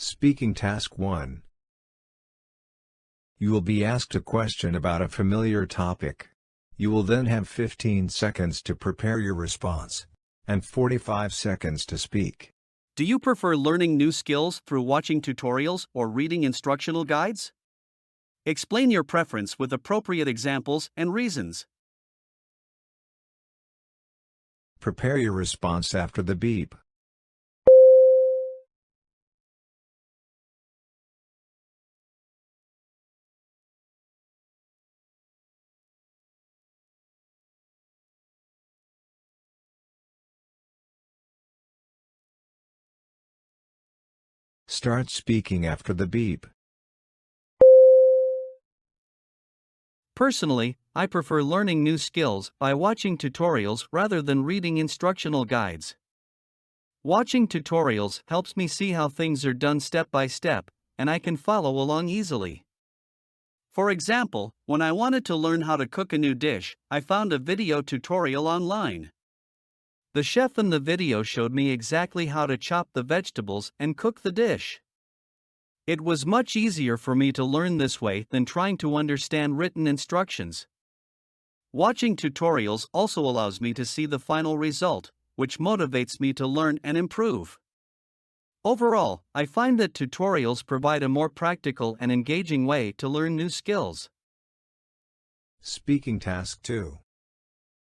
Speaking Task 1. You will be asked a question about a familiar topic. You will then have 15 seconds to prepare your response, and 45 seconds to speak. Do you prefer learning new skills through watching tutorials or reading instructional guides? Explain your preference with appropriate examples and reasons. Prepare your response after the beep. Start speaking after the beep. Personally, I prefer learning new skills by watching tutorials rather than reading instructional guides. Watching tutorials helps me see how things are done step by step, and I can follow along easily. For example, when I wanted to learn how to cook a new dish, I found a video tutorial online. The chef in the video showed me exactly how to chop the vegetables and cook the dish. It was much easier for me to learn this way than trying to understand written instructions. Watching tutorials also allows me to see the final result, which motivates me to learn and improve. Overall, I find that tutorials provide a more practical and engaging way to learn new skills. Speaking Task 2.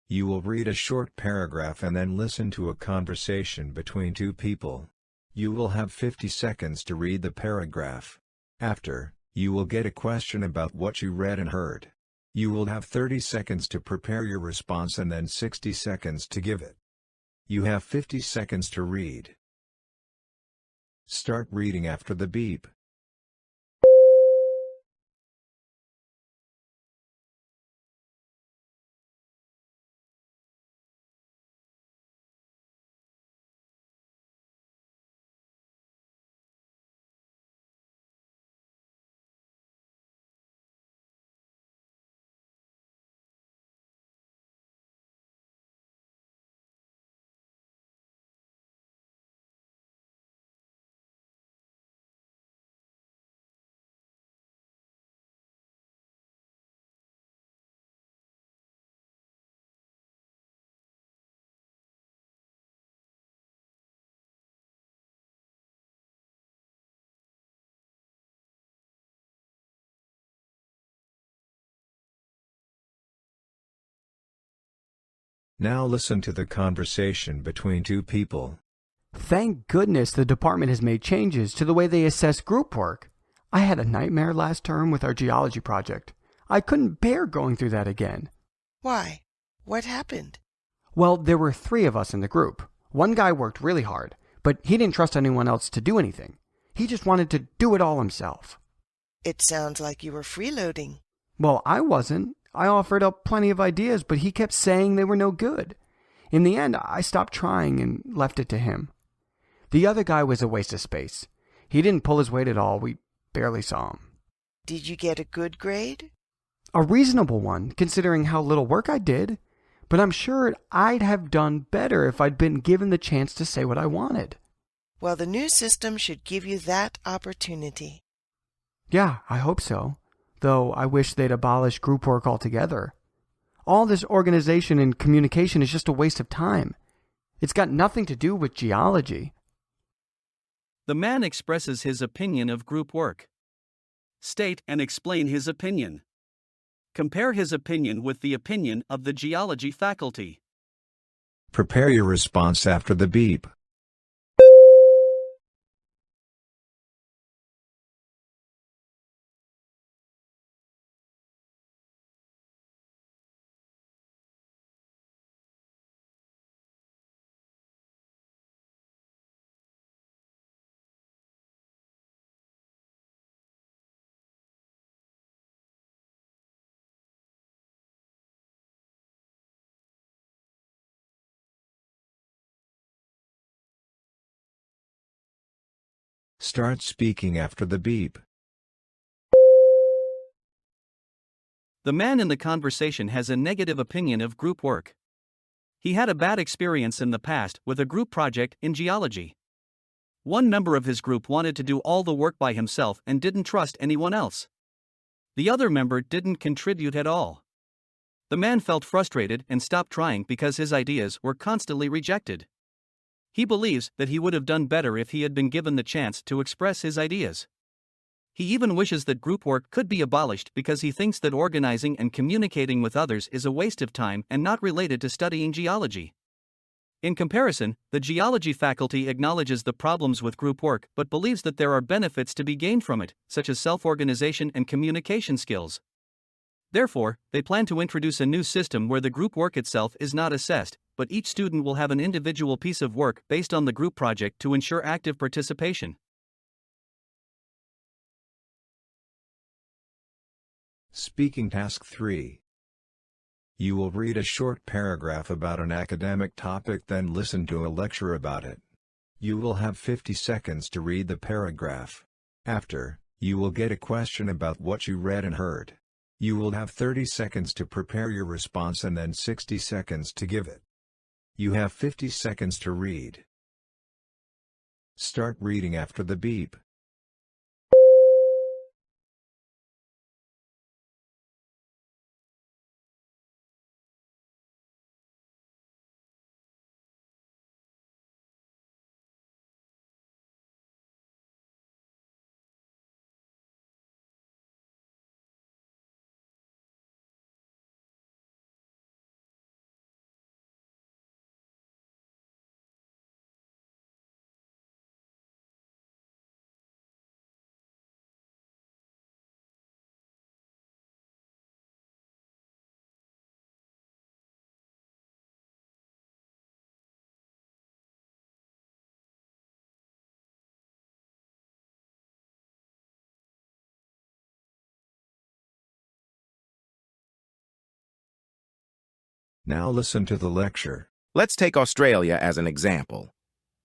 You will read a short paragraph and then listen to a conversation between two people. You will have 50 seconds to read the paragraph. After, you will get a question about what you read and heard. You will have 30 seconds to prepare your response and then 60 seconds to give it. You have 50 seconds to read. Start reading after the beep. Now listen to the conversation between two people. Thank goodness the department has made changes to the way they assess group work. I had a nightmare last term with our geology project. I couldn't bear going through that again. Why? What happened? Well, there were 3 of us in the group. One guy worked really hard, but he didn't trust anyone else to do anything. He just wanted to do it all himself. It sounds like you were freeloading. Well, I wasn't. I offered up plenty of ideas, but he kept saying they were no good. In the end, I stopped trying and left it to him. The other guy was a waste of space. He didn't pull his weight at all. We barely saw him. Did you get a good grade? A reasonable one, considering how little work I did. But I'm sure I'd have done better if I'd been given the chance to say what I wanted. Well, the new system should give you that opportunity. Yeah, I hope so. Though I wish they'd abolish group work altogether. All this organization and communication is just a waste of time. It's got nothing to do with geology. The man expresses his opinion of group work. State and explain his opinion. Compare his opinion with the opinion of the geology faculty. Prepare your response after the beep. Start speaking after the beep. The man in the conversation has a negative opinion of group work. He had a bad experience in the past with a group project in geology. One member of his group wanted to do all the work by himself and didn't trust anyone else. The other member didn't contribute at all. The man felt frustrated and stopped trying because his ideas were constantly rejected. He believes that he would have done better if he had been given the chance to express his ideas. He even wishes that group work could be abolished because he thinks that organizing and communicating with others is a waste of time and not related to studying geology. In comparison, the geology faculty acknowledges the problems with group work but believes that there are benefits to be gained from it, such as self-organization and communication skills. Therefore, they plan to introduce a new system where the group work itself is not assessed, but each student will have an individual piece of work based on the group project to ensure active participation. Speaking Task 3. You will read a short paragraph about an academic topic, then listen to a lecture about it. You will have 50 seconds to read the paragraph. After, you will get a question about what you read and heard. You will have 30 seconds to prepare your response and then 60 seconds to give it. You have 50 seconds to read. Start reading after the beep. Now listen to the lecture. Let's take Australia as an example.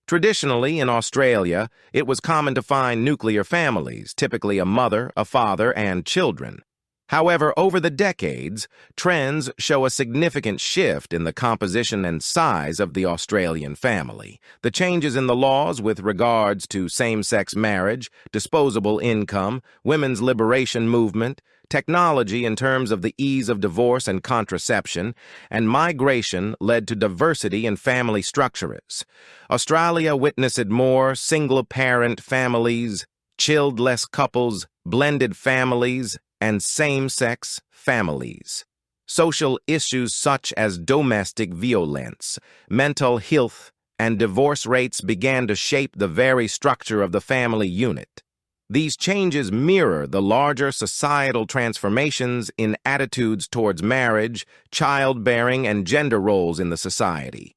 Traditionally, in Australia, it was common to find nuclear families, typically a mother, a father, and children. However, over the decades, trends show a significant shift in the composition and size of the Australian family. The changes in the laws with regards to same-sex marriage, disposable income, women's liberation movement, technology in terms of the ease of divorce and contraception, and migration led to diversity in family structures. Australia witnessed more single-parent families, childless couples, blended families, and same-sex families. Social issues such as domestic violence, mental health, and divorce rates began to shape the very structure of the family unit. These changes mirror the larger societal transformations in attitudes towards marriage, childbearing, and gender roles in the society.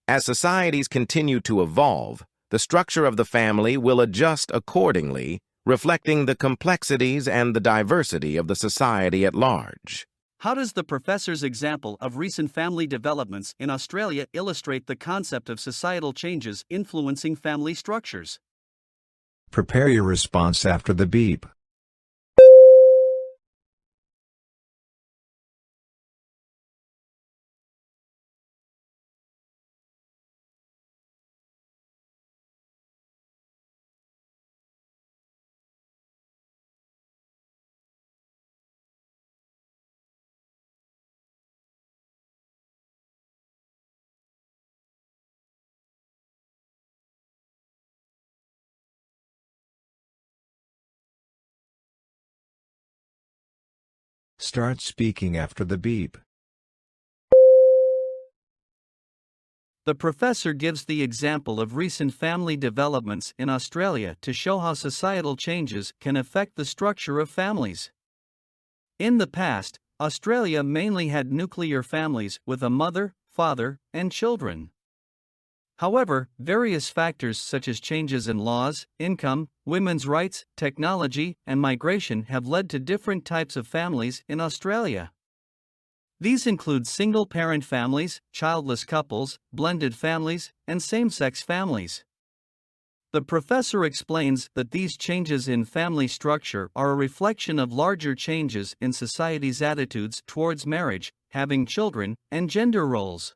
As societies continue to evolve, the structure of the family will adjust accordingly, reflecting the complexities and the diversity of the society at large. How does the professor's example of recent family developments in Australia illustrate the concept of societal changes influencing family structures? Prepare your response after the beep. Start speaking after the beep. The professor gives the example of recent family developments in Australia to show how societal changes can affect the structure of families. In the past, Australia mainly had nuclear families with a mother, father, and children. However, various factors such as changes in laws, income, women's rights, technology, and migration have led to different types of families in Australia. These include single-parent families, childless couples, blended families, and same-sex families. The professor explains that these changes in family structure are a reflection of larger changes in society's attitudes towards marriage, having children, and gender roles.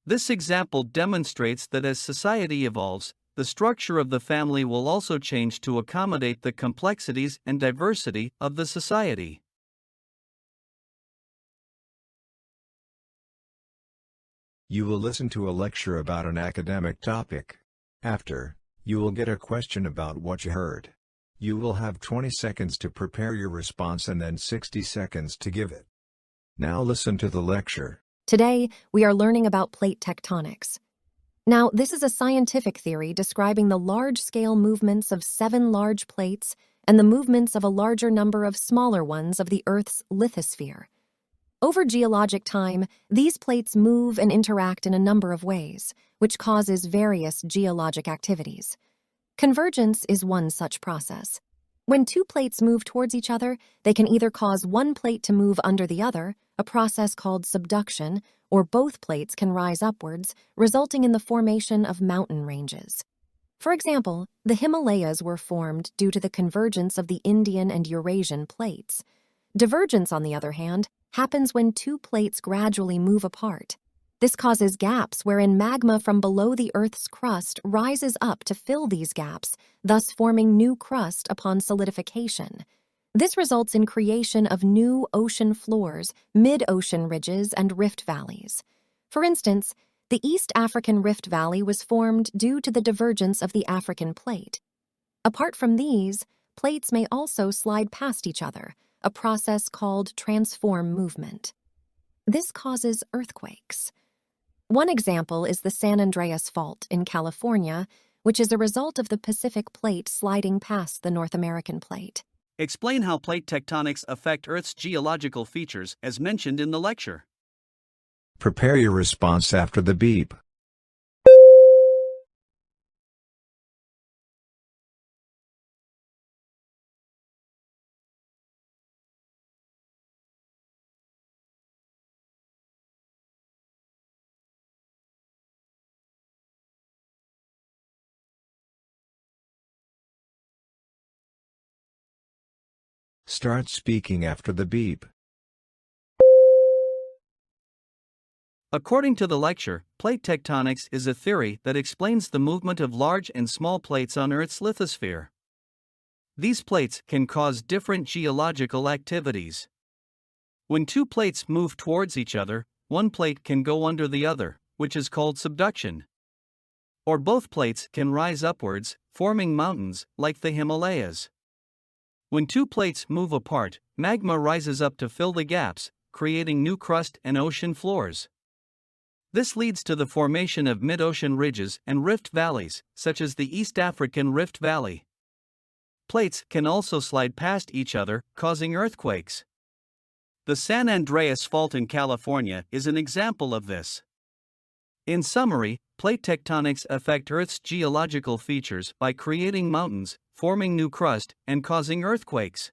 This example demonstrates that as society evolves, the structure of the family will also change to accommodate the complexities and diversity of the society. You will listen to a lecture about an academic topic. After, you will get a question about what you heard. You will have 20 seconds to prepare your response and then 60 seconds to give it. Now listen to the lecture. Today, we are learning about plate tectonics. Now, this is a scientific theory describing the large-scale movements of 7 large plates and the movements of a larger number of smaller ones of the Earth's lithosphere. Over geologic time, these plates move and interact in a number of ways, which causes various geologic activities. Convergence is one such process. When 2 plates move towards each other, they can either cause one plate to move under the other, a process called subduction, or both plates can rise upwards, resulting in the formation of mountain ranges. For example, the Himalayas were formed due to the convergence of the Indian and Eurasian plates. Divergence, on the other hand, happens when 2 plates gradually move apart. This causes gaps wherein magma from below the Earth's crust rises up to fill these gaps, thus forming new crust upon solidification. This results in creation of new ocean floors, mid-ocean ridges, and rift valleys. For instance, the East African Rift Valley was formed due to the divergence of the African plate. Apart from these, plates may also slide past each other, a process called transform movement. This causes earthquakes. One example is the San Andreas Fault in California, which is a result of the Pacific Plate sliding past the North American Plate. Explain how plate tectonics affect Earth's geological features as mentioned in the lecture. Prepare your response after the beep. Start speaking after the beep. According to the lecture, plate tectonics is a theory that explains the movement of large and small plates on Earth's lithosphere. These plates can cause different geological activities. When 2 plates move towards each other, one plate can go under the other, which is called subduction. Or both plates can rise upwards, forming mountains, like the Himalayas. When 2 plates move apart, magma rises up to fill the gaps, creating new crust and ocean floors. This leads to the formation of mid-ocean ridges and rift valleys, such as the East African Rift Valley. Plates can also slide past each other, causing earthquakes. The San Andreas Fault in California is an example of this. In summary, plate tectonics affect Earth's geological features by creating mountains, forming new crust, and causing earthquakes.